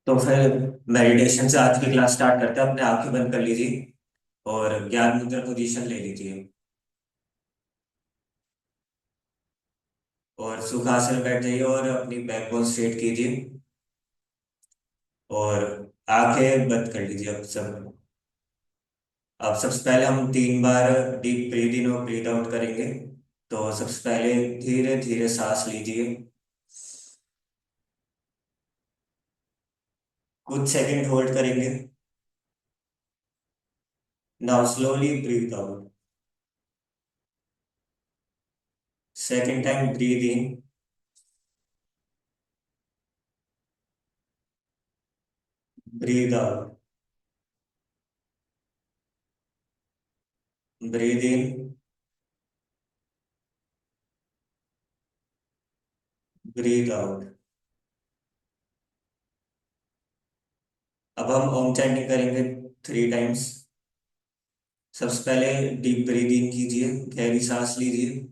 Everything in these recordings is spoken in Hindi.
तो फिर मेडिटेशन से आज की क्लास स्टार्ट करते हैं। अपने आंखें बंद कर लीजिए और ज्ञान मुद्रा पोजीशन ले लीजिए और सुखासन में बैठ जाइए और अपनी बैकबोन स्ट्रेट कीजिए और आंखें बंद कर लीजिए। अब सबसे पहले हम 3 बार डीप ब्रीद इन और ब्रीद आउट करेंगे। तो सबसे पहले धीरे धीरे सांस लीजिए, कुछ सेकंड होल्ड करेंगे। Now slowly breathe out. Second time breathe in, breathe out, breathe in, breathe out. अब हम ओम चैंटिंग करेंगे 3 टाइम्स। सबसे पहले डीप ब्रीद इन कीजिए, गहरी सांस लीजिए।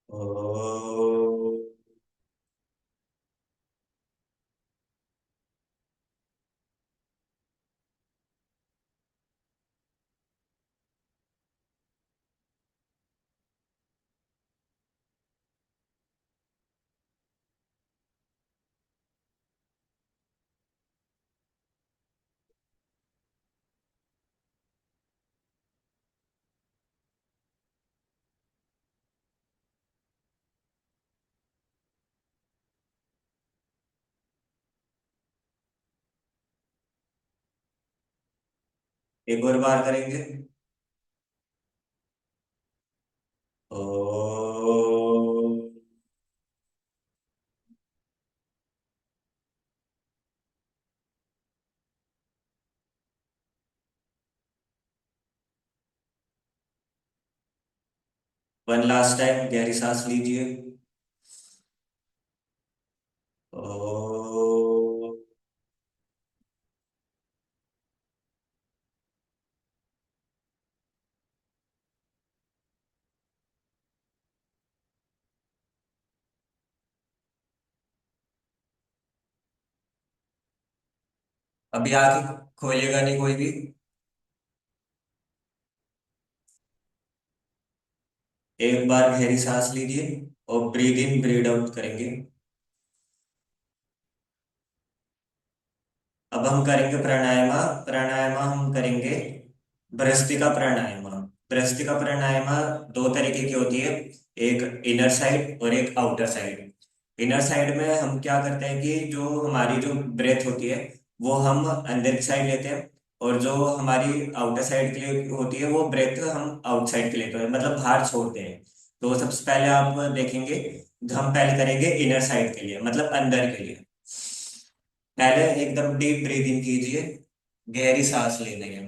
और 1 और बार करेंगे। और 1 लास्ट टाइम गहरी सांस लीजिए। और अभी आंखें खोलिएगा नहीं कोई भी। 1 बार गहरी सांस लीजिए और ब्रीद इन ब्रीद आउट करेंगे। अब हम करेंगे प्राणायाम। प्राणायाम हम करेंगे भ्रस्त्रिका प्राणायाम। भ्रस्त्रिका प्राणायाम 2 तरीके की होती है, एक इनर साइड और एक आउटर साइड। इनर साइड में हम क्या करते हैं कि जो हमारी जो ब्रेथ होती है वो हम अंदर की साइड लेते हैं, और जो हमारी आउटर साइड के लिए होती है वो ब्रेथ हम आउटसाइड के लेते हैं, मतलब बाहर छोड़ते हैं। तो सबसे पहले आप देखेंगे, हम पहले करेंगे इनर साइड के लिए, मतलब अंदर के लिए। पहले एकदम डीप ब्रीदिंग कीजिए, गहरी सांस ले लेंगे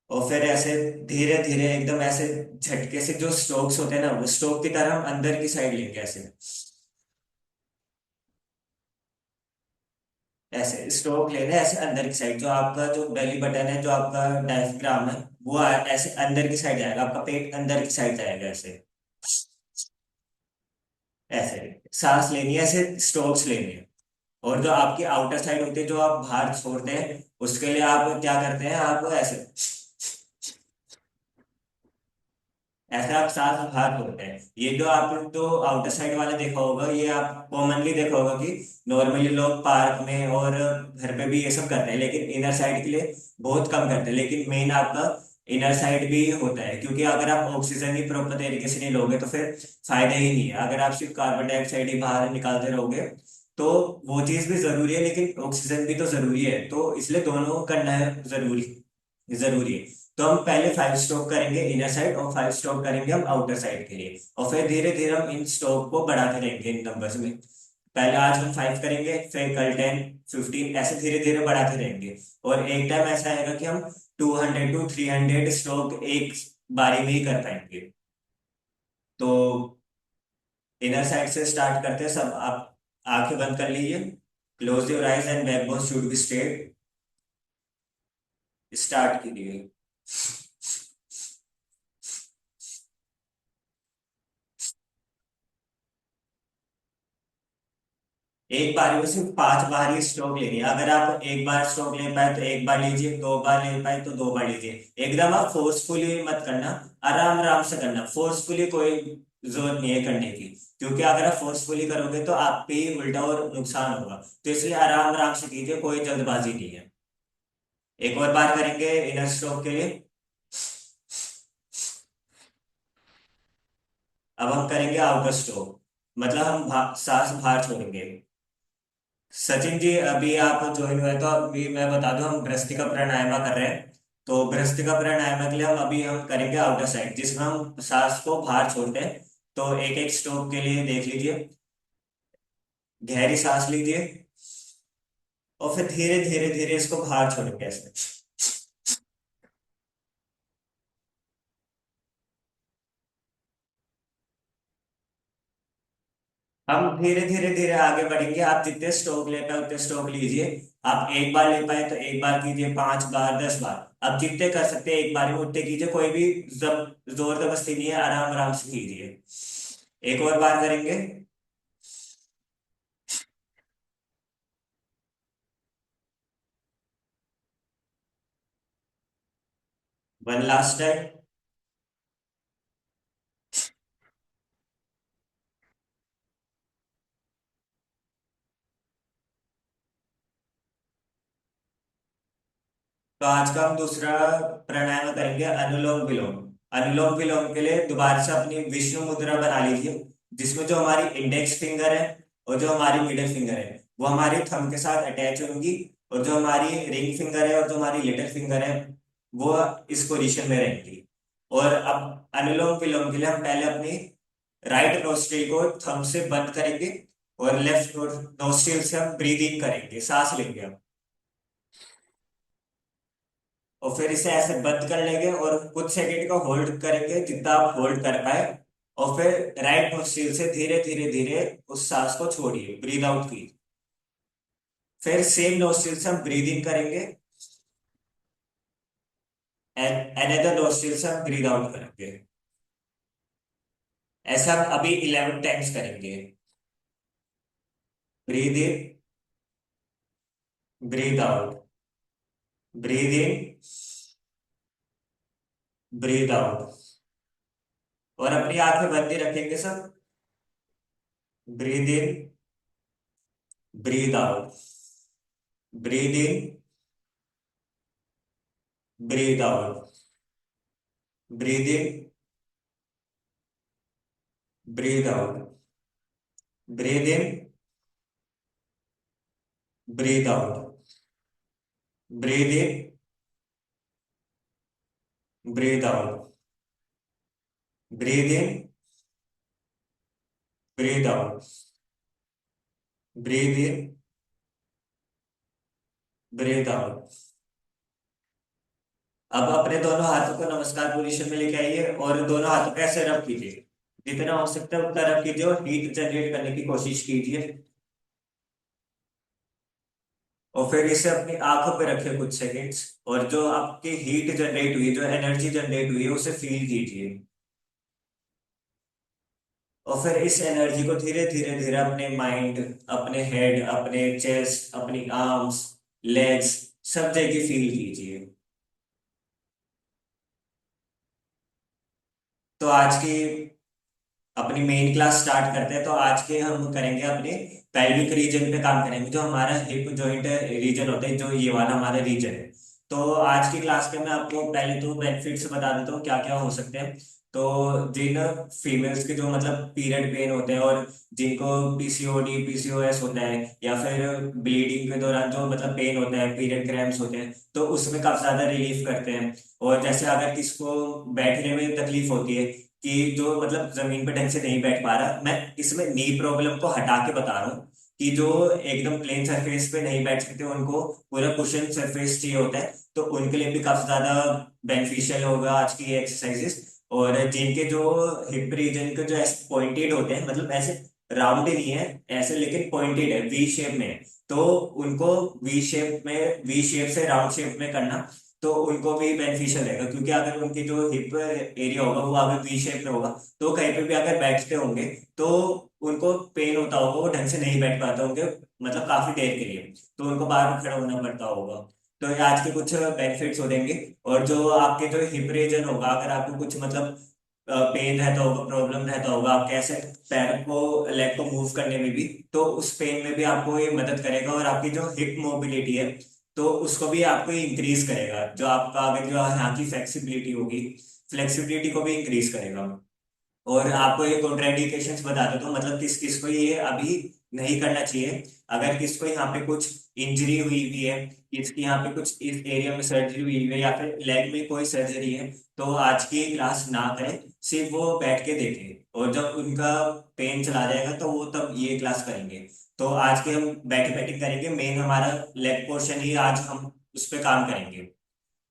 और फिर ऐसे धीरे धीरे एकदम ऐसे झटके से, जो स्ट्रोक्स होते हैं ना, वो स्ट्रोक की तरह हम अंदर की साइड लेंगे ऐसे। ऐसे स्ट्रोक लेने ऐसे अंदर की साइड, जो आपका जो बेली बटन है, जो आपका डायफ्राम है, वो ऐसे अंदर की साइड जाएगा, आपका पेट अंदर की साइड जाएगा ऐसे। ऐसे सांस लेनी है, ऐसे स्ट्रोक्स लेने हैं। और जो आपकी आउटर साइड होती है, जो आप बाहर छोड़ते हैं, उसके लिए आप क्या करते हैं, आप ऐसे ऐसा आप सांस बाहर छोड़ते हैं। ये जो आपने जो आउटर साइड वाला देखा होगा, ये आप कॉमनली देखा होगा कि नॉर्मली लोग पार्क में और घर पे भी ये सब करते हैं, लेकिन इनर साइड के लिए बहुत कम करते हैं। लेकिन मेन आपका इनर साइड भी होता है, क्योंकि अगर आप ऑक्सीजन ही प्रॉपर तरीके से नहीं लोगे तो फिर फायदा ही नहीं है। अगर आप सिर्फ कार्बन डाइऑक्साइड ही बाहर निकालते रहोगे तो वो चीज भी जरूरी है, लेकिन ऑक्सीजन भी तो जरूरी है, तो इसलिए दोनों करना है जरूरी जरूरी है। तो हम पहले 5 स्ट्रोक करेंगे इनर साइड और 5 स्ट्रोक करेंगे हम आउटर साइड के लिए, और फिर धीरे धीरे हम इन स्ट्रोक को बढ़ाते रहेंगे इन नंबर्स में। पहले आज हम 5 करेंगे, फिर कल 10, 15, ऐसे धीरे धीरे बढ़ाते रहेंगे। और एक टाइम ऐसा आएगा कि हम 200 to 300 स्ट्रोक एक बारी में ही कर पाएंगे। तो इनर साइड से स्टार्ट करते हैं सब। आप आंखें बंद कर लीजिए, close your eyes and backbone should be straight. Start कीजिए। एक बार में सिर्फ 5 बार ही स्ट्रोक लेनी है। अगर आप एक बार स्ट्रोक ले पाए तो एक बार लीजिए, 2 बार ले पाए तो 2 बार लीजिए। एकदम आप फोर्सफुली मत करना, आराम आराम से करना। फोर्सफुली कोई जरूरत नहीं है करने की, क्योंकि अगर आप फोर्सफुली करोगे तो आप पे ही उल्टा और नुकसान होगा। तो इसलिए आराम आराम से कीजिए, कोई जल्दबाजी नहीं है। एक और बार करेंगे इनर स्ट्रोक के लिए। अब हम करेंगे आउटर स्ट्रोक, मतलब हम सांस बाहर छोड़ेंगे। सचिन जी, अभी आप ज्वाइन हुए तो अभी मैं बता दूं, हम भ्रस्तिका प्राणायाम कर रहे हैं। तो भ्रस्तिका प्राणायाम के लिए हम करेंगे आउटर साइड, जिसमें हम सांस को बाहर छोड़ते हैं। तो एक एक स्ट्रोक के लिए देख लीजिए। गहरी सांस लीजिए और फिर धीरे धीरे धीरे इसको बाहर छोड़ेंगे ऐसे। हम धीरे धीरे धीरे आगे बढ़ेंगे। आप जितने स्ट्रोक ले पाए उतने स्ट्रोक लीजिए। आप एक बार ले पाए तो एक बार कीजिए, 5 बार, 10 बार, आप जितने कर सकते हैं एक बार में उतने कीजिए। कोई भी जोर जबरदस्ती नहीं है, आराम आराम से कीजिए। एक और बार करेंगे। One last time. तो आज का हम दूसरा प्राणायाम करेंगे, अनुलोम विलोम। अनुलोम विलोम के लिए दोबारा से अपनी विष्णु मुद्रा बना लीजिए, जिसमें जो हमारी इंडेक्स फिंगर है और जो हमारी मिडिल फिंगर है वो हमारी थंब के साथ अटैच होंगी, और जो हमारी रिंग फिंगर है और जो हमारी लिटिल फिंगर है वो इस पोजीशन में रहेंगी। और अब अनुलोम विलोम के लिए हम पहले अपनी राइट नोस्ट्रिल को थंब से बंद करेंगे, और लेफ्ट नोस्ट्रिल से हम ब्रीदिंग करेंगे, सांस लेंगे हम। और फिर इसे ऐसे बंद कर लेंगे और कुछ सेकंड का होल्ड करेंगे, जितना आप होल्ड कर पाए। और फिर राइट नोस्ट्रिल से धीरे धीरे धीरे उस सांस को छोड़िए, ब्रीद आउट की। फिर सेम नोस्ट्रिल से हम ब्रीदिंग करेंगे, एंड अनदर नोस्ट्रिल से हम ब्रीद आउट करेंगे। ऐसा हम अभी 11 टाइम्स करेंगे। Breathe in, breathe out, breathe in, breathe out. और अपनी आंखें बंद ही रखेंगे सब। Breathe in, breathe out, breathe in, breathe out, breathe in, breathe out, breathe in, breathe out, breathe in, breathe out, breathe in, breathe out, breathe in, breathe out. अब अपने दोनों हाथों को नमस्कार पोजीशन में लेके आइए और दोनों हाथों को ऐसे रब कीजिए। जितना हो सकता है उतना रब कीजिए और हीट जनरेट करने की कोशिश कीजिए। और फिर इसे अपनी आंखों पे रखिए कुछ सेकंड्स, और जो आपकी हीट जनरेट हुई, जो एनर्जी जनरेट हुई है उसे फील कीजिए। और फिर इस एनर्जी को धीरे धीरे धीरे अपने माइंड, अपने हेड, अपने चेस्ट, अपनी आर्म्स, लेग्स, सब जगह फील कीजिए। तो आज की अपनी मेन क्लास स्टार्ट करते हैं। तो आज के हम करेंगे अपने पेल्विक रीजन पे काम करेंगे, जो हमारा हिप जॉइंट रीजन होता है, जो ये वाला हमारा रीजन है। तो आज की क्लास के मैं आपको पहले तो बेनिफिट्स बता देता हूँ क्या क्या हो सकते हैं। तो जिन फीमेल्स के जो मतलब पीरियड पेन होते हैं, और जिनको पीसीओडी पीसीओएस होता है, या फिर ब्लीडिंग के दौरान जो मतलब पेन होता है, पीरियड क्रैम्प्स होते हैं, तो उसमें काफी ज्यादा रिलीफ करते हैं। और जैसे अगर किसको बैठने में तकलीफ होती है, कि जो मतलब जमीन पे ढंग से नहीं बैठ पा रहा, मैं इसमें नी प्रॉब्लम को हटा के बता रहा हूँ, कि जो एकदम प्लेन सरफेस पे नहीं बैठ सकते उनको पूरा कुशन सरफेस चाहिए होता है, तो उनके लिए भी काफी ज्यादा बेनिफिशियल होगा आज की एक्सरसाइजेस। और जिनके जो हिप रीजन के जो ऐसे पॉइंटेड होते हैं, मतलब ऐसे राउंड नहीं है ऐसे, लेकिन पॉइंटेड है, वी शेप में है, तो उनको वी शेप से राउंड शेप में करना। तो उनको भी बेनिफिशियल रहेगा, क्योंकि अगर उनकी जो हिप एरिया होगा वो अगर वी शेप में होगा, तो कहीं पे भी अगर बैठते होंगे तो उनको पेन होता होगा, वो ढंग से नहीं बैठ पाते होंगे, मतलब काफी देर के लिए, तो उनको बार बार खड़ा होना पड़ता होगा। तो ये आज के कुछ बेनिफिट्स हो देंगे। और जो आपके जो हिप रीजन होगा, अगर आपको कुछ मतलब पेन रहता होगा, प्रॉब्लम रहता होगा आपके ऐसे पैर को, लेग को मूव करने में भी, तो उस पेन में भी आपको ये मदद करेगा। और आपकी जो हिप मोबिलिटी है, तो उसको भी आपको इंक्रीज करेगा। जो आपका आगे जो यहाँ की फ्लेक्सिबिलिटी होगी, फ्लेक्सिबिलिटी को भी इंक्रीज करेगा। और आपको ये कॉन्ट्राइंडिकेशंस बता देता हूँ, मतलब किस किस को ये अभी नहीं करना चाहिए। अगर किसको यहाँ पे कुछ इंजरी हुई हुई है, किसकी यहाँ पे कुछ इस एरिया में सर्जरी हुई हुई है, या फिर लेग में कोई सर्जरी है, तो आज की क्लास ना करें, सिर्फ वो बैठ के देखें, और जब उनका पेन चला जाएगा तो वो तब ये क्लास करेंगे। तो आज के हम बैठे बैठे करेंगे, मेन हमारा लेग पोर्शन ही आज हम उस पर काम करेंगे।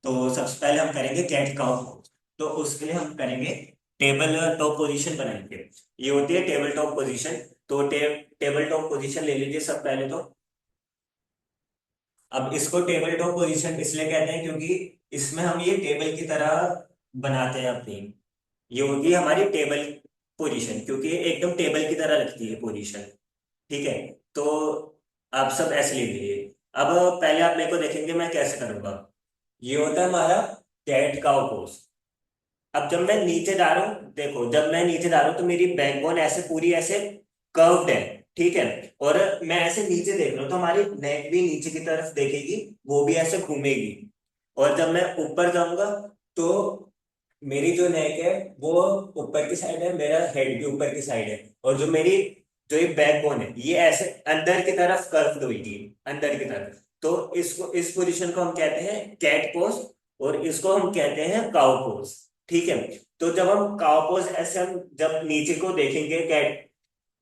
तो सबसे पहले हम करेंगे कैट काउ पोज। तो उसके लिए हम करेंगे टेबल टॉप पोजीशन बनाएंगे। ये होती है टेबल टॉप पोजीशन। तो टेबल टॉप पोजीशन ले लीजिए सब पहले तो। अब इसको टेबल टॉप पोजीशन इसलिए कहते हैं क्योंकि इसमें हम ये टेबल की तरह बनाते हैं अपनी। ये होती है हमारी टेबल पोजीशन, क्योंकि ये एकदम टेबल की तरह लगती है पोजीशन। ठीक है। तो आप सब ऐसे ले लीजिए। अब पहले आप मेरे को देखेंगे मैं कैसे करूंगा। ये होता है हमारा कैट काउ पोज। अब जब मैं नीचे जा रहा हूँ, देखो जब मैं नीचे जा रहा हूँ तो मेरी बैकबोन ऐसे पूरी ऐसे कर्व्ड है। ठीक है। और मैं ऐसे नीचे देख रहा हूँ तो हमारी नेक भी नीचे की तरफ देखेगी, वो भी ऐसे घूमेगी। और जब मैं ऊपर जाऊंगा तो मेरी जो नेक है वो ऊपर की साइड है, मेरा हेड भी ऊपर की साइड है। और जो मेरी जो ये बैकबोन है ये ऐसे अंदर की तरफ कर्व्ड हुई थी, अंदर की तरफ। तो इसको, इस पोजीशन को हम कहते हैं कैट पोज, और इसको हम कहते हैं काउ पोज। ठीक है। तो जब हम काउ पोज ऐसे हम जब नीचे को देखेंगे, कैट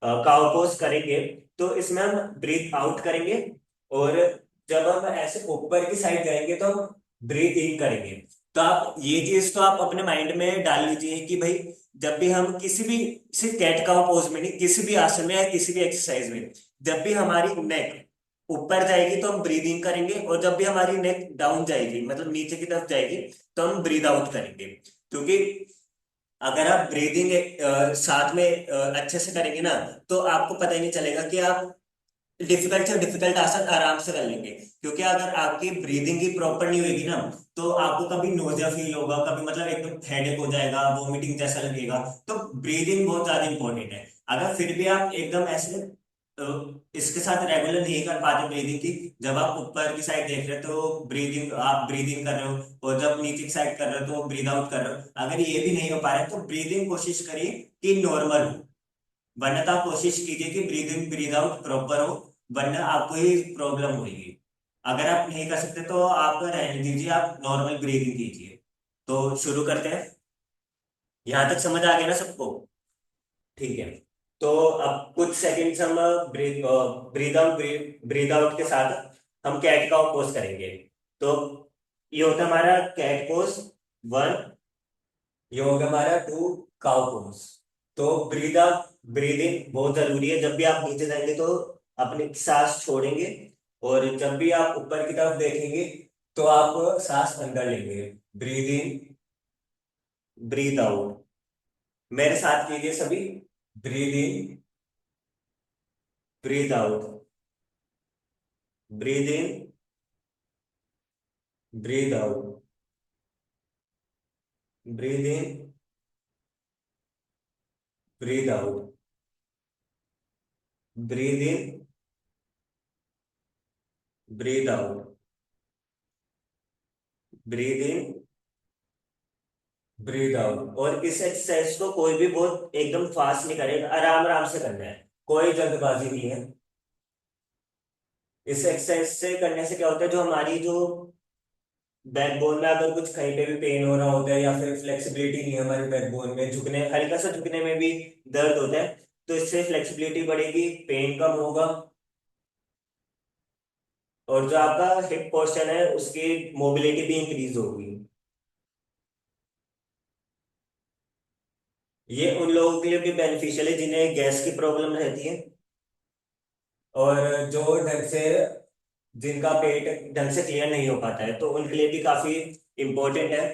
काउ पोज करेंगे, तो इसमें हम ब्रीथ आउट करेंगे। और जब हम ऐसे ऊपर की साइड जाएंगे तो हम ब्रीथ इन करेंगे। तो आप ये चीज तो आप अपने माइंड में डाल लीजिए कि भाई जब भी हम किसी भी, सिर्फ कैट काउ पोज में नहीं, किसी भी आसन में या किसी भी एक्सरसाइज में, जब भी हमारी नेक ऊपर जाएगी तो हम ब्रीद इन करेंगे, और जब भी हमारी नेक डाउन जाएगी मतलब नीचे की तरफ जाएगी, तो हम ब्रीद आउट करेंगे। क्योंकि अगर आप ब्रीदिंग साथ में अच्छे से करेंगे ना, तो आपको पता ही नहीं चलेगा कि आप डिफिकल्ट से डिफिकल्ट आसन आराम से कर लेंगे। क्योंकि अगर आपकी ब्रीदिंग ही प्रॉपर नहीं होगी ना, तो आपको कभी नोजिया फील होगा, कभी मतलब एकदम हेडेक हो जाएगा, वोमिटिंग जैसा लगेगा। तो ब्रीदिंग बहुत ज्यादा इंपॉर्टेंट है। अगर फिर भी आप एकदम ऐसे इसके साथ रेगुलर नहीं कर पाते ब्रीदिंग की, जब आप ऊपर की साइड देख रहे हो तो ब्रीदिंग, आप ब्रीदिंग कर रहे हो, और जब नीचे की साइड कर रहे हो तो ब्रीद आउट कर रहे हो, अगर ये भी नहीं हो पा रहा है तो ब्रीदिंग कोशिश करिए कि नॉर्मल हो। वरना तो आप कोशिश कीजिए कि breathe in breathe out proper हो, वरना आपको ही प्रॉब्लम होगी। अगर आप नहीं कर सकते तो आप रहने दीजिए, आप नॉर्मल ब्रीदिंग कीजिए। तो शुरू करते हैं। यहां तक समझ आ गया ना सबको? ठीक है। तो अब कुछ सेकंड्स हम breathe breathe out breathe out के साथ हम कैट का पोज करेंगे। तो ये होता है हमारा कैट पोज 1। ये हो गया हमारा 2 काउ पोज। तो ब्रीद अप ब्रीद इन बहुत जरूरी है। जब भी आप नीचे जाएंगे तो अपनी सांस छोड़ेंगे, और जब भी आप ऊपर की तरफ देखेंगे तो आप सांस अंदर लेंगे। Breathe in, breathe out. मेरे साथ कीजिए सभी। Breathe in, breathe out, breathe in, breathe out, breathe in, breathe out, breathe in, breathe out, breathe in, breathe out. और इस एक्सरसाइज को कोई भी बहुत एकदम फास्ट नहीं करेगा, आराम आराम से करना है, कोई जल्दबाजी नहीं है। इस एक्सरसाइज से करने से क्या होता है, जो हमारी जो बैकबोन में अगर कुछ कहीं पे भी पेन हो रहा होता है, या फिर फ्लेक्सिबिलिटी नहीं है हमारे बैकबोन में, झुकने, हल्का सा झुकने में भी दर्द होता है, तो इससे फ्लेक्सिबिलिटी बढ़ेगी, पेन कम होगा। और जो आपका हिप पोर्शन है उसकी मोबिलिटी भी इंक्रीज होगी। ये उन लोगों के लिए भी बेनिफिशियल है जिन्हें गैस की प्रॉब्लम रहती है, और जो ढंग से जिनका पेट ढंग से क्लियर नहीं हो पाता है, तो उनके लिए भी काफी इंपॉर्टेंट है।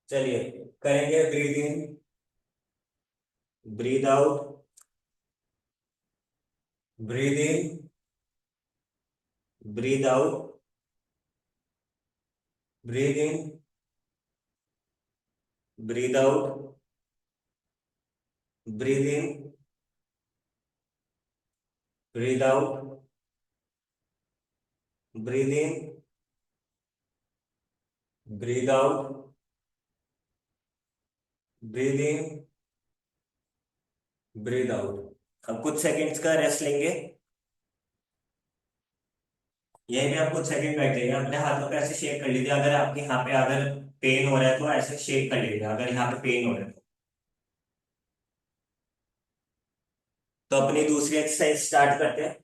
चलिए करेंगे, breathe in, breathe out, breathe in, breathe out, breathe in, breathe out, breathe in, breathe out, breathe in, breathe out, breathe in, breathe out. अब कुछ सेकंड्स का रेस्ट लेंगे। यही भी आप कुछ सेकंड बैठ जाइए, अपने हाथों पे ऐसे शेक कर लीजिए। अगर आपके यहाँ पे अगर पेन हो रहा है तो ऐसे शेक कर लीजिए, अगर यहाँ पे पेन हो रहा है तो अपनी दूसरी एक्सरसाइज स्टार्ट करते हैं।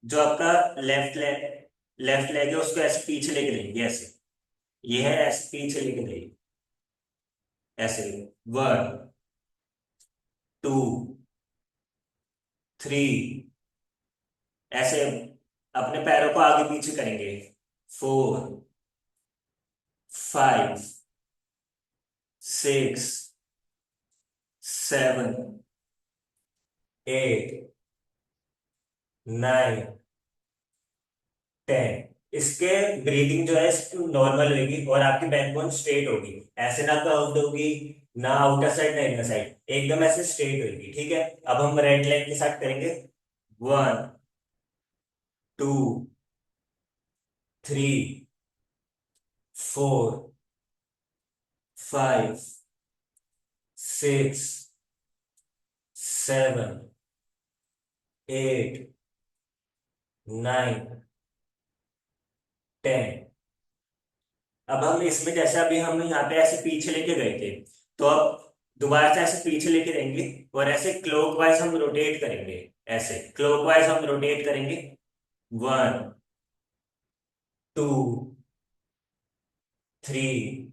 जो आपका लेफ्ट लेग है उसको ऐसे पीछे लेके जाइए, ऐसे। ये है, ऐसे पीछे लेके जाइए, ऐसे। 1, 2, 3, ऐसे अपने पैरों को आगे पीछे करेंगे। 4, 5, 6, 7, 8, 9, 10। इसके ब्रीदिंग जो है नॉर्मल होगी और आपकी बैकबोन स्ट्रेट होगी, ऐसे ना कर्व्ड होगी, ना आउटर साइड ना इनर साइड, एकदम ऐसे स्ट्रेट होगी। ठीक है, अब हम राइट लेग के साथ करेंगे। 1, 2, 3, 4, 5, 6, 7, 8, 9, 10। अब हम इसमें जैसे अभी हम यहाँ पे ऐसे पीछे लेके गए थे, तो अब दोबारा से ऐसे पीछे लेके रहेंगे और ऐसे क्लॉकवाइज हम रोटेट करेंगे। ऐसे क्लॉकवाइज हम रोटेट करेंगे। 1, 2, 3,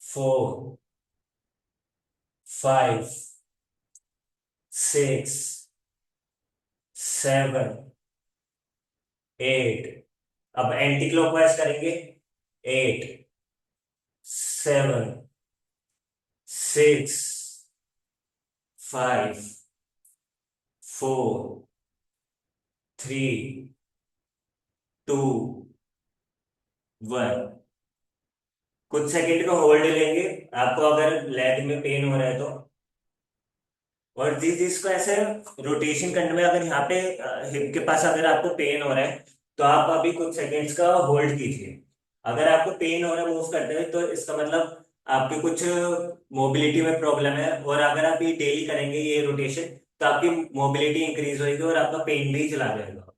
4, 5, 6, 7, 8। अब एंटी क्लॉकवाइज करेंगे। 8, 7, 6, 5, 4, 3, 2, 1। कुछ सेकंड का होल्ड लेंगे, आपको अगर लेग में पेन हो रहा है तो। और जिस जिसको ऐसे रोटेशन करने में, अगर यहाँ पे हिप के पास अगर आपको पेन हो रहा है, तो आप अभी कुछ सेकंड्स का होल्ड कीजिए। अगर आपको पेन हो रहा है मूव करते हुए, तो इसका मतलब आपके कुछ मोबिलिटी में प्रॉब्लम है। और अगर आप ये डेली करेंगे ये रोटेशन, तो आपकी मोबिलिटी इंक्रीज होगी और आपका पेन भी चला जाएगा।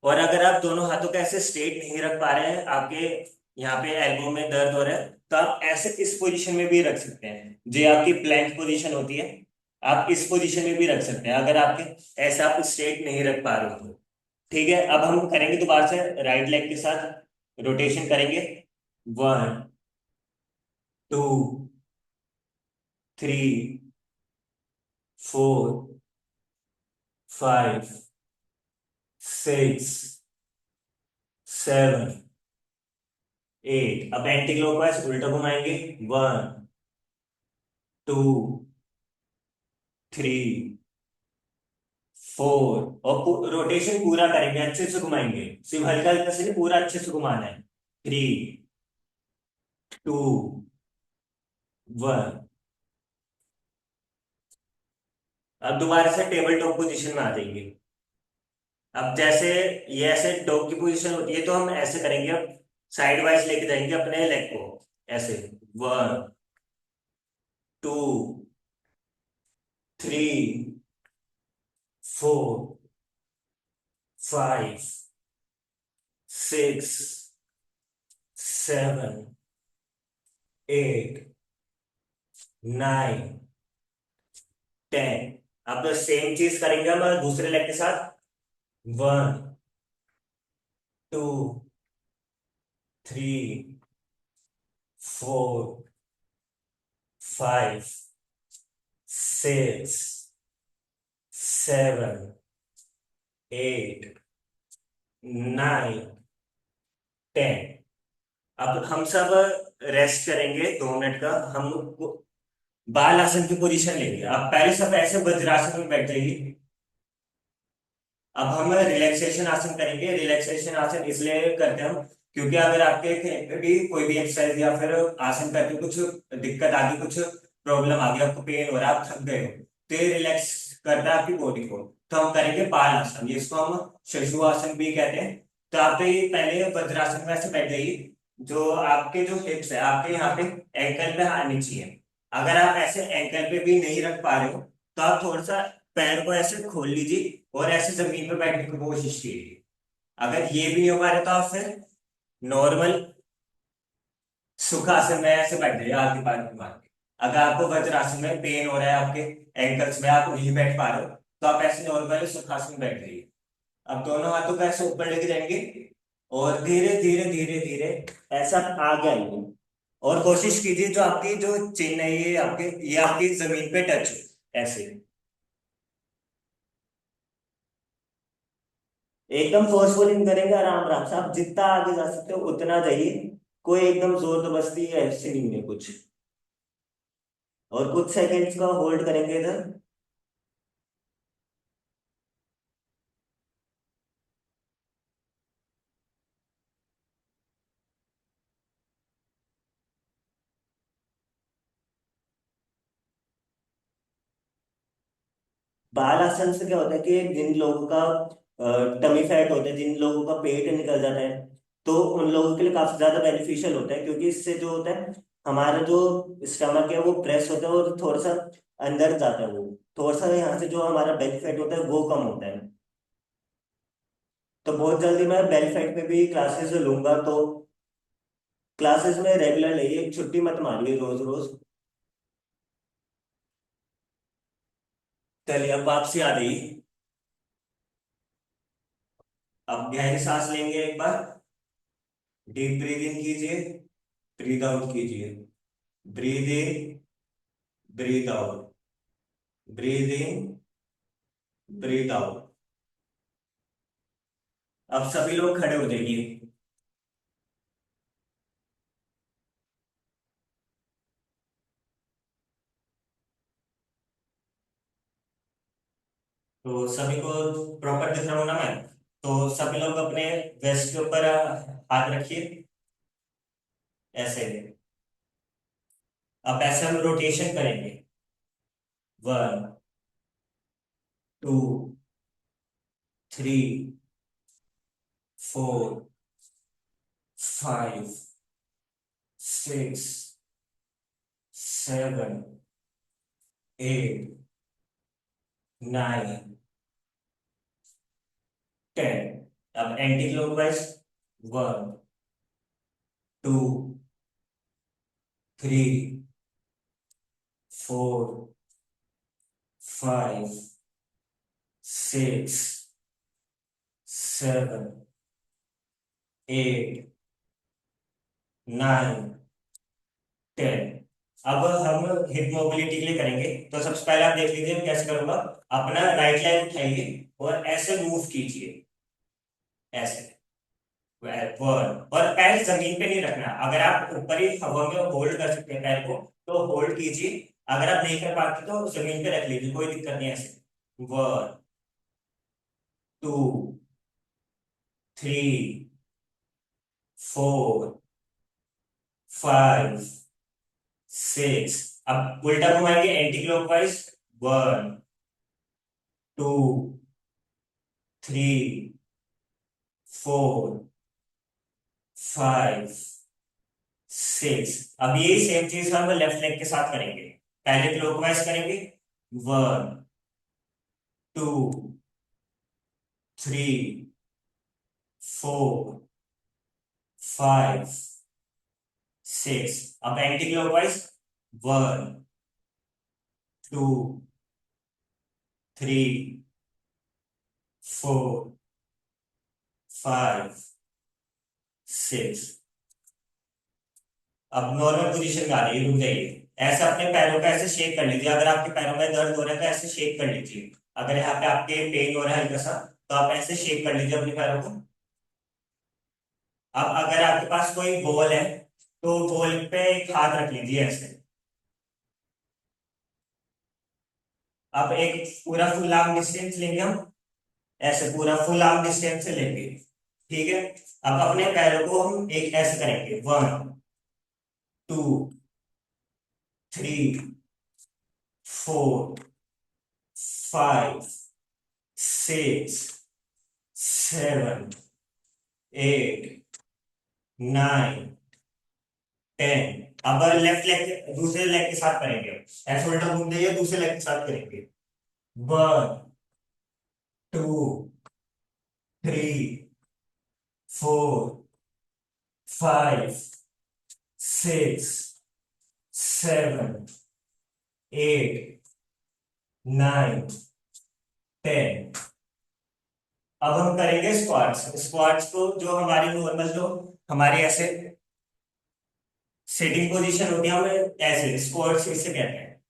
और अगर आप दोनों हाथों को ऐसे स्ट्रेट नहीं रख पा रहे हैं, आपके यहाँ पे एल्बो में दर्द हो रहा है, तो आप ऐसे इस पोजीशन में भी रख सकते हैं, जो आपकी प्लैंक पोजीशन होती है। आप इस पोजीशन में भी रख सकते हैं अगर आपके ऐसे आप स्ट्रेट नहीं रख पा रहे हो तो। ठीक है, अब हम करेंगे दोबारा से राइट लेग के साथ रोटेशन करेंगे। 1, 2, 3, 4, 5, 6, 7, 8। अब एंटी क्लॉकवाइज उल्टा घुमाएंगे। 1, 2, 3, 4। और रोटेशन पूरा करेंगे, अच्छे से घुमाएंगे, सिर्फ हल्का हल्का से नहीं, पूरा अच्छे से घुमाना है। 3, 2, 1। अब दोबारा से टेबल टॉप पोजीशन में आ जाएंगे। अब जैसे ये ऐसे डॉग की पोजीशन होती है, तो हम ऐसे करेंगे। अब साइड वाइज लेके जाएंगे अपने लेग को, ऐसे। 1, 2, 3, 4, 5, 6, 7, 8, 9, 10। अब तो सेम चीज करेंगे हम दूसरे लेग के साथ। 1, 2, 3, 4, 5, 6, सेवन, एट, नाइन, टेन। अब हम सब रेस्ट करेंगे 2 मिनट का। हम बाल आसन की पोजीशन लेंगे। आप पहले सब ऐसे वज्रासन में बैठ जाइए। अब हम रिलैक्सेशन आसन करेंगे। रिलैक्सेशन आसन इसलिए करते हैं हम, क्योंकि अगर आपके कहीं पे भी कोई भी एक्सरसाइज या फिर आसन करते कुछ दिक्कत आ गई, कुछ प्रॉब्लम आ गई, आपको पेन हो रहा है, आप थक गए हो, तो ये रिलैक्स करता है आपकी बॉडी को। तो हम करेंगे बाल आसन, जिसको हम शशु आसन भी कहते हैं। तो आप ये पहले वज्रासन में ऐसे बैठ जाइए। जो आपके जो हिप्स है, आपके यहाँ पे एंकल पे आनी चाहिए। अगर आप ऐसे एंकल पे भी नहीं रख पा रहे हो, तो आप थोड़ा सा पैर को ऐसे खोल लीजिए और ऐसे जमीन पर बैठने की कोशिश कीजिए। अगर ये भी नहीं हो पा रहा तो आप फिर नॉर्मल सुखासन में ऐसे बैठ जाइए, आगे पैर को मार के। अगर आपको वज्रासन में पेन हो रहा है, आपके एंकल्स में आप नहीं बैठ पा रहे हो, तो आप ऐसे नॉर्मल सुखासन में बैठ जाइए। अब दोनों हाथों को ऐसे ऊपर लेके जाएंगे और धीरे धीरे धीरे धीरे ऐसा आगे आएंगे। और कोशिश कीजिए जो आपकी जो चिन्ह है, ये आपकी जमीन पे टच हो ऐसे। एकदम फोर्सफुली नहीं करेंगे, आराम आराम से। आप जितना आगे जा सकते हो उतना जाइए। कोई एकदम जोर जबरदस्ती ऐसे नहीं है कुछ। और कुछ सेकंड्स का होल्ड करेंगे इधर। बाल आसन से क्या होता है कि जिन लोगों का टमी फैट होता है, जिन लोगों का पेट निकल जाता है, तो उन लोगों के लिए काफी ज्यादा बेनिफिशियल होता है, क्योंकि इससे जो होता है, हमारा जो स्टमक है वो प्रेस होता है और थोड़ा सा अंदर जाता है वो। थोड़ा सा यहाँ से जो हमारा बेली फैट होता है वो कम होता है। तो बहुत जल्दी मैं बेली फैट पे भी क्लासेस लूंगा। तो क्लासेस में रेगुलर लेइए, छुट्टी मत मारिए रोज रोज। चलिए अब वापसी आ गई। अब गहरी सांस लेंगे एक बार। डीप ब्रीद इन कीजिए, ब्रीद आउट कीजिए। Breathe in, breathe out, breathe in, breathe out. अब सभी लोग खड़े हो जाइए। तो सभी को प्रॉपर दिख रहा हूं ना मैं? तो सभी लोग अपने वेस्ट के ऊपर हाथ रखिए ऐसे। अब ऐसे हम रोटेशन करेंगे। 1, 2, 3, 4, 5, 6, 7, 8, 9, 10। अब एंटी क्लॉकवाइज। 1, 2, 3, 4, 5, 6, 7, 8, 9, 10। अब हम हिप मोबिलिटी के लिए करेंगे। तो सबसे पहले आप देख लीजिए मैं कैसे करूंगा। अपना राइट लेग उठाइए और ऐसे मूव कीजिए, ऐसे। और पैर जमीन पे नहीं रखना। अगर आप ऊपर ही हवा में होल्ड कर सकते हैं पैर को, तो होल्ड कीजिए। अगर आप नहीं कर पाते तो जमीन पे रख लीजिए, कोई दिक्कत नहीं है ऐसे। 1, 2, 3, 4, 5, 6। अब उल्टा घुमाएंगे एंटी क्लॉकवाइज। 1, 2, 3, 4, 5, 6। अब यही सेम चीज हम लेफ्ट लेग के साथ करेंगे। पहले क्लॉकवाइज करेंगे। 1, 2, 3, 4, 5, 6। अब एंटी क्लॉकवाइज। 1, 2, 3, 4, 5, 6। अब नॉर्मल पोजीशन में आ रही है, रुक जाइए। ऐसे अपने पैरों का ऐसे शेक कर लीजिए। अगर आपके पैरों में दर्द हो रहा है तो ऐसे शेक कर लीजिए। अगर यहाँ पे आपके पेन हो रहा है हल्का सा, तो आप ऐसे शेक कर लीजिए अपने पैरों को। अब अगर आपके पास कोई बॉल है, तो बॉल पे एक हाथ रख लीजिए ऐसे। अब एक पूरा फुल आर्म डिस्टेंस लेंगे हम, ऐसे पूरा फुल आर्म डिस्टेंस से लेंगे। ठीक है। अब अपने पैरों को हम एक ऐसे करेंगे, 1 2 3 4 5 6 7 8 9 10। अब लेफ्ट लेग दूसरे लेग के साथ करेंगे, ऐसे उल्टा घूम जाइए, दूसरे लेग के साथ करेंगे। 1 2 3 4 5 6 7 8 9 10। अब हम करेंगे स्क्वाट्स। स्क्वाट्स को जो हमारी नॉर्मल, जो हमारी ऐसे सिटिंग पोजीशन होती है, हमें ऐसे स्क्वाट्स इसे कहते हैं।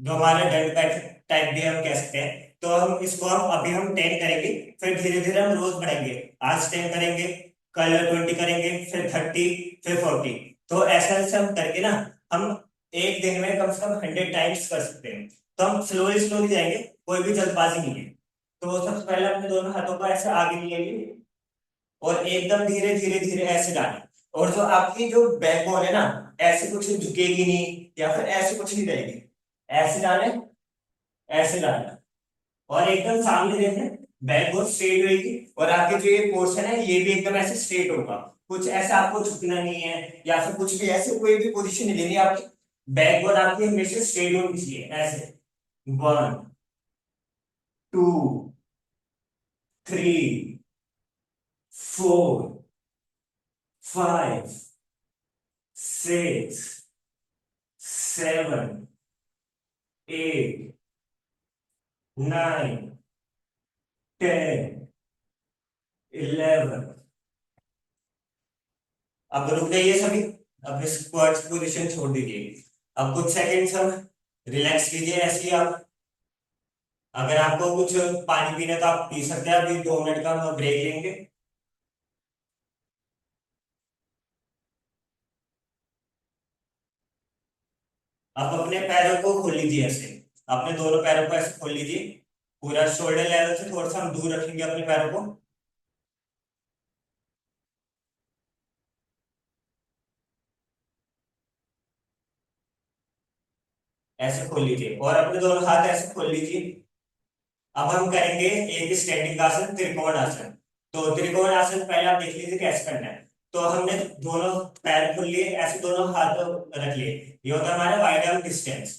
जो हमारे दंड बैठक टाइप भी हम कह सकते हैं। तो हम इसको अभी हम 10 करेंगे, फिर धीरे धीरे हम रोज बढ़ाएंगे। आज 10 करेंगे, कल 20 करेंगे, फिर 30, फिर 40। तो ऐसा ऐसा हम करके ना, हम एक दिन में कम से कम 100 टाइम्स कर सकते हैं। तो हम स्लोली स्लोली जाएंगे, कोई भी जल्दबाजी नहीं है। तो सबसे पहले अपने दोनों हाथों को ऐसे आगे लेंगे, और एकदम धीरे धीरे धीरे ऐसे डालें। और जो आपकी जो बैकबोन है ना, ऐसे कुछ झुकेगी नहीं, या फिर ऐसे कुछ नहीं रहेगी। ऐसे डालें, ऐसे डालना, और एकदम सामने देखें। बैकबोन स्ट्रेट होगी, और आपके जो ये पोर्शन है ये भी एकदम ऐसे स्ट्रेट होगा। कुछ ऐसा आपको झुकना नहीं है, या फिर कुछ भी ऐसे कोई भी पोजीशन नहीं लेनी है आपकी। बैकबोन आपकी हमेशा स्ट्रेट होनी चाहिए ऐसे। 1 2 3 4 5 6 7 8 9 10 11। अब रुक जाइए सभी, अब स्क्वाट्स पोजीशन छोड़ दीजिए। अब कुछ सेकंड्स हम रिलैक्स कीजिए ऐसे ही आप। अगर आपको कुछ पानी पीना है तो आप पी सकते हैं, अभी 2 मिनट का हम ब्रेक लेंगे। आप अपने पैरों को खोल लीजिए ऐसे, अपने दोनों पैरों को ऐसे खोल लीजिए। पूरा शोल्डर लेवल से थोड़ा सा हम दूर रखेंगे अपने पैरों को। ऐसे खोल लीजिए, और अपने दोनों हाथ ऐसे खोल लीजिए। अब हम करेंगे एक स्टैंडिंग आसन, त्रिकोण आसन। तो त्रिकोण आसन पहले आप देख लीजिए कैसे करना है। तो हमने दोनों पैर खोल लिए, ऐसे दोनों हाथ रख लिए। ये होता है हमारा वाइड आर्म डिस्टेंस।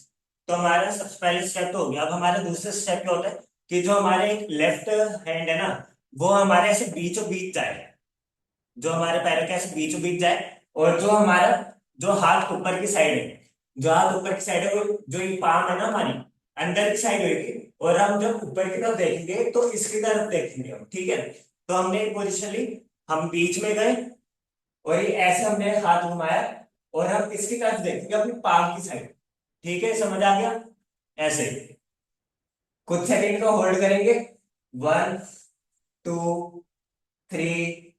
तो हमारा सबसे पहले स्टेप तो हो गया। अब हमारा दूसरा स्टेप क्या होता है, कि जो हमारे लेफ्ट हैंड है ना, वो हमारे ऐसे बीचों बीच जाए। जो हमारे पैरों के ऐसे बीचों बीच जाए, और जो हमारा जो हाथ ऊपर की साइड है, जो हाथ ऊपर की साइड है, वो जो ये पाम है ना हमारी, अंदर की साइड होगी। और हम जब ऊपर की तरफ देखेंगे तो इसकी तरफ देखेंगे हम, ठीक है। तो हमने एक पोजिशन ली, हम बीच में गए, और ये ऐसे हमने हाथ घुमाया, और हम इसकी तरफ देखेंगे अपनी पाम की साइड। ठीक है, समझ आ गया? ऐसे कुछ सेकंड को होल्ड करेंगे। 1 2 3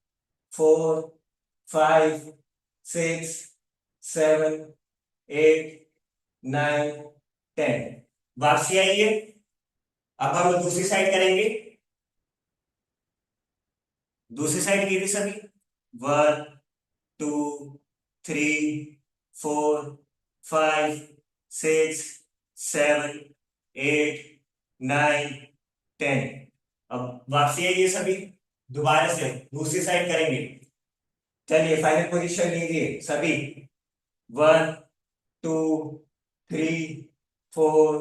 4 5 6 7 8 9 10। वापसी आइए। अब हम दूसरी साइड करेंगे। दूसरी साइड की थी सभी। 1 2 3 4 5 6 7 8 9 10। अब वापसी आइए सभी, दोबारा से दूसरी साइड करेंगे। चलिए फाइनल पोजीशन लीजिए सभी। 1 2 3 4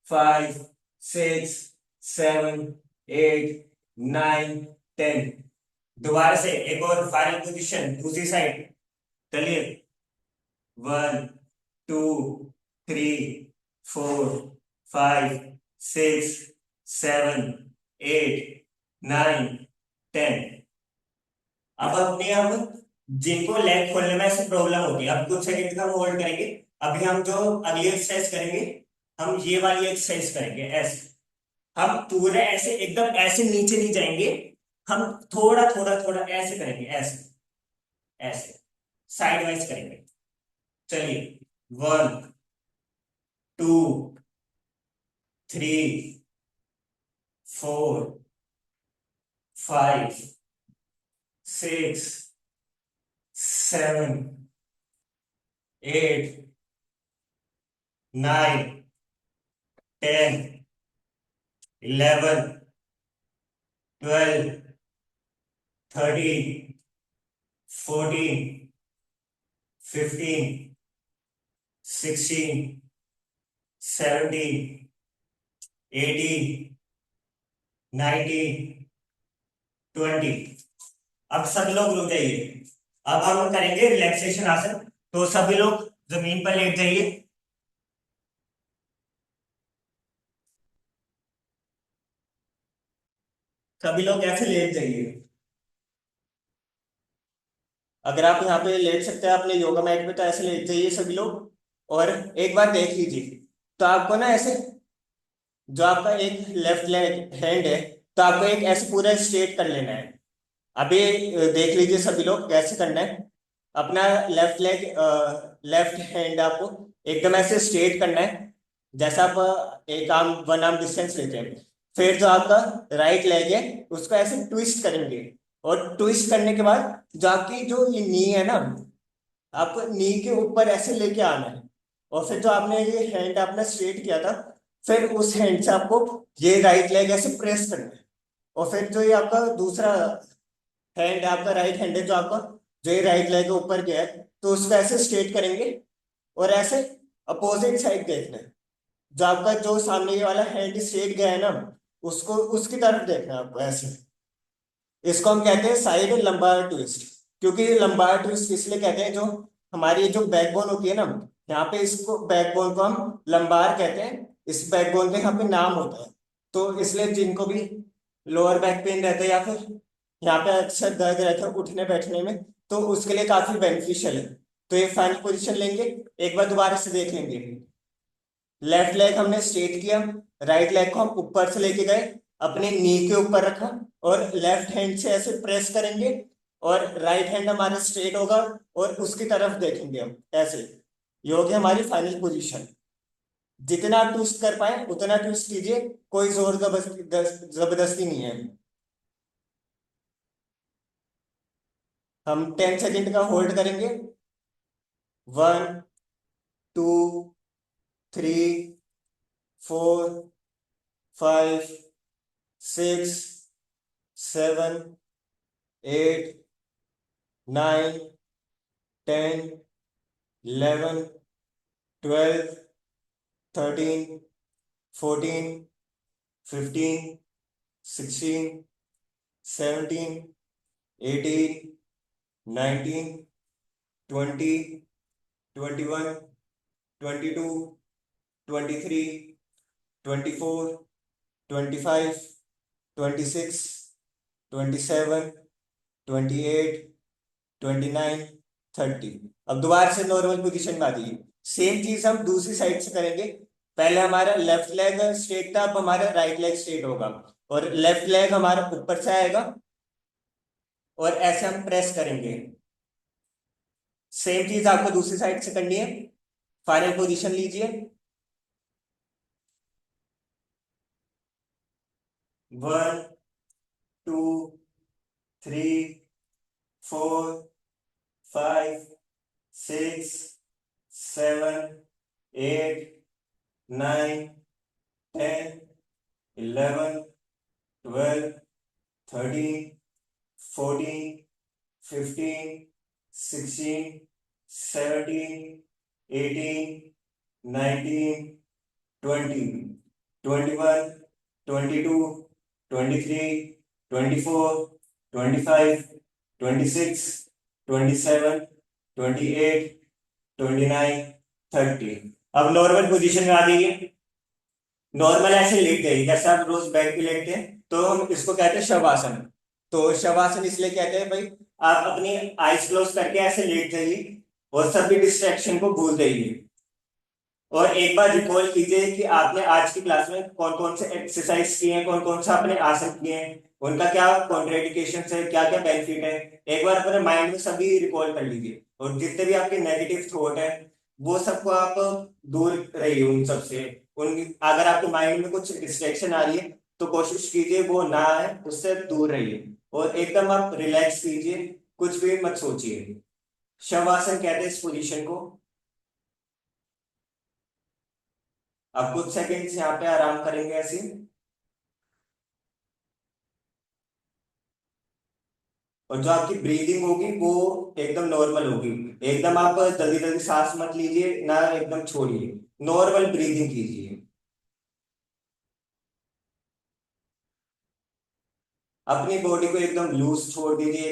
5 6 7 8 9 10। दोबारा से एक और फाइनल पोजीशन दूसरी साइड। चलिए। 1 2 3 4 5 6 7 8 9 10। अब अपने हम जिनको लेग खोलने में ऐसे प्रॉब्लम होती है, अब कुछ सेकंड का हम होल्ड करेंगे। अभी हम जो अगली एक्सरसाइज करेंगे, हम ये वाली एक्सरसाइज करेंगे ऐसे। हम पूरे ऐसे एकदम ऐसे नीचे नहीं जाएंगे, हम थोड़ा थोड़ा थोड़ा ऐसे करेंगे, ऐसे ऐसे साइड वाइज करेंगे। चलिए, 4 5 6 7 8 9 10 11 12 13 14 15 16 17 18 19 20। अब सब लोग रुक जाइए। अब हम करेंगे रिलैक्सेशन आसन। तो सभी लोग जमीन पर लेट जाइए। सभी लोग ऐसे लेट जाइए। अगर आप यहाँ पे लेट सकते हैं अपने योगा मैट पे तो ऐसे लेट जाइए सभी लोग। और एक बार देख लीजिए, तो आपको ना ऐसे, जो आपका एक लेफ्ट लेग हैंड है, तो आपको एक ऐसे पूरा स्ट्रेट कर लेना है। अभी देख लीजिए सभी लोग कैसे करना है। अपना लेफ्ट लेग, लेफ्ट हैंड आपको एकदम ऐसे स्ट्रेट करना है, जैसा आप एक आर्म वन आर्म डिस्टेंस लेते हैं। फिर जो आपका राइट लेग है, उसको ऐसे ट्विस्ट करेंगे। और ट्विस्ट करने के बाद जो आपकी जो ये नी है ना, आपको नी के ऊपर ऐसे लेके आना है। और फिर जो आपने ये हैंड अपना स्ट्रेट किया था, फिर उस हैंड से आपको ये राइट लेग ऐसे प्रेस करना है। और फिर जो ये आपका दूसरा हैंड, आपका राइट हैंड है जो आपका, जो ये राइट लेग के ऊपर गया है, तो उसको ऐसे स्ट्रेट करेंगे। और ऐसे अपोजिट साइड देखना है। जो आपका जो सामने ये वाला हैंड स्ट्रेट गया है ना, उसको उसकी तरफ देखना है आपको ऐसे। इसको हम कहते हैं साइड लंबार ट्विस्ट। क्योंकि लंबार ट्विस्ट इसलिए कहते हैं, जो हमारी जो बैकबोन होती है ना, यहाँ पे इसको बैकबोन को हम लंबार कहते हैं। इस बैकबोन के यहाँ पे नाम होता है। तो इसलिए जिनको भी लोअर बैक पेन रहता है या फिर यहाँ पे अक्सर दर्द रहता है उठने बैठने में, तो उसके लिए काफी बेनिफिशियल है। तो ये फाइनल पोजीशन लेंगे, एक बार दोबारा से देख लेंगे। लेफ्ट लेग हमने स्ट्रेट किया, राइट लेग को हम ऊपर से लेके गए, अपने नी के ऊपर रखा, और लेफ्ट हैंड से ऐसे प्रेस करेंगे। और राइट हैंड हमारा स्ट्रेट होगा, और उसकी तरफ देखेंगे हम ऐसे। ये होगी हमारी फाइनल पोजीशन। जितना आप ट्विस्ट कर पाए उतना ट्विस्ट कीजिए, कोई जोर जबरदस्ती जबरदस्ती नहीं है। हम 10 सेकेंड का होल्ड करेंगे। 15 16 17 18 19 20 21 22 23 24 25 26 27 28 29 30। अब दोबारा से नॉर्मल पोजीशन में आ जाइए। सेम चीज हम दूसरी साइड से करेंगे। पहले हमारा लेफ्ट लेग स्ट्रेट था, अब हमारा राइट लेग स्ट्रेट होगा। और लेफ्ट लेग हमारा ऊपर से आएगा, और ऐसे हम प्रेस करेंगे। सेम चीज आपको दूसरी साइड से करनी है। फाइनल पोजीशन लीजिए। 1 2 3 4 5 6 over 30। अब नॉर्मल पोजीशन में आ जाइए। नॉर्मल ऐसे लेट जाइए जैसे आप रोज बेड पे लेटते हैं, तो हम इसको कहते हैं शवासन। तो शवासन इसलिए कहते हैं भाई, आप अपनी आईज क्लोज करके ऐसे लेट जाइए और सभी डिस्ट्रैक्शन को भूल जाइए। और एक बार रिकॉल कीजिए कि आपने आज की क्लास में कौन कौन से एक्सरसाइज किए हैं, कौन कौन सा आपने आसन किए हैं, उनका क्या कॉन्ट्रेडिकेशन है, क्या क्या बेनिफिट है। एक बार अपने माइंड में सभी रिकॉल कर लीजिए, और जितने भी आपके नेगेटिव थॉट है वो सबको आप दूर रहिए उन सब से। उन अगर आपके माइंड में कुछ डिस्ट्रैक्शन आ रही है तो कोशिश कीजिए वो ना आए, उससे दूर रहिए, और एकदम आप रिलैक्स कीजिए, कुछ भी मत सोचिए। शवासन कहते हैं इस पोजीशन को। आप कुछ सेकंड्स यहाँ पे आराम करेंगे ऐसे, और जो आपकी ब्रीदिंग होगी वो एकदम नॉर्मल होगी। एकदम आप जल्दी जल्दी सांस मत लीजिए ना, एकदम छोड़िए, नॉर्मल ब्रीदिंग कीजिए। अपनी बॉडी को एकदम लूज छोड़ दीजिए।